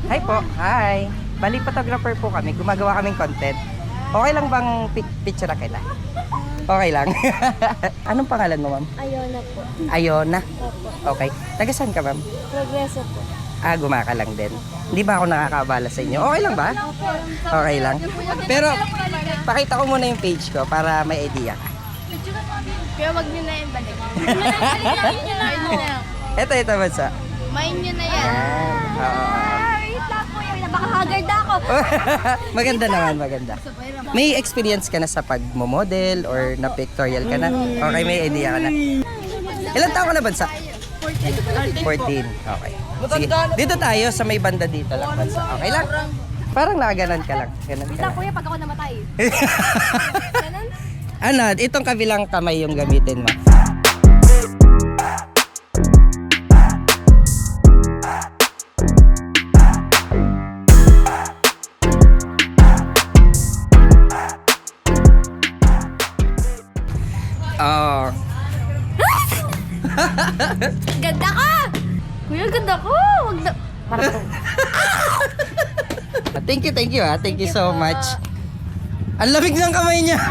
Hi po, hi. Bali photographer po kami, gumagawa kaming content. Okay lang bang picture kita? Okay lang. Anong pangalan mo, ma'am? Ayona po. Ayona. Opo. Okay. Taga saan ka, ma'am? Progreso po. Gumaka lang din. Hindi ba ako nakakabala sa inyo? Okay lang ba? Okay lang. Pero, pakita ko muna yung page ko para may idea ka. Pero wag nyo na yung balik. Main nyo na. Ito, bansa. Main nyo na yan. Oo. Wait lang po yun. Baka haggard ako. Maganda naman, maganda. May experience ka na sa pagmo-model or na pictorial ka na? Okay, may idea ka na. Ilan taon ka na, bansa? 14. Okay. Sige. Dito tayo sa may banda dito lang, bansa. Okay lang? Parang nakaganan ka lang. Ganan ka lang. Kuya, pag ako namatay. Ano, itong kabilang kamay yung gamitin mo. Oh. Ganda ka! Kuya, ganda ko! Wag na... Parang... Thank you ha. Thank you so much. Ang lamig ng kamay niya.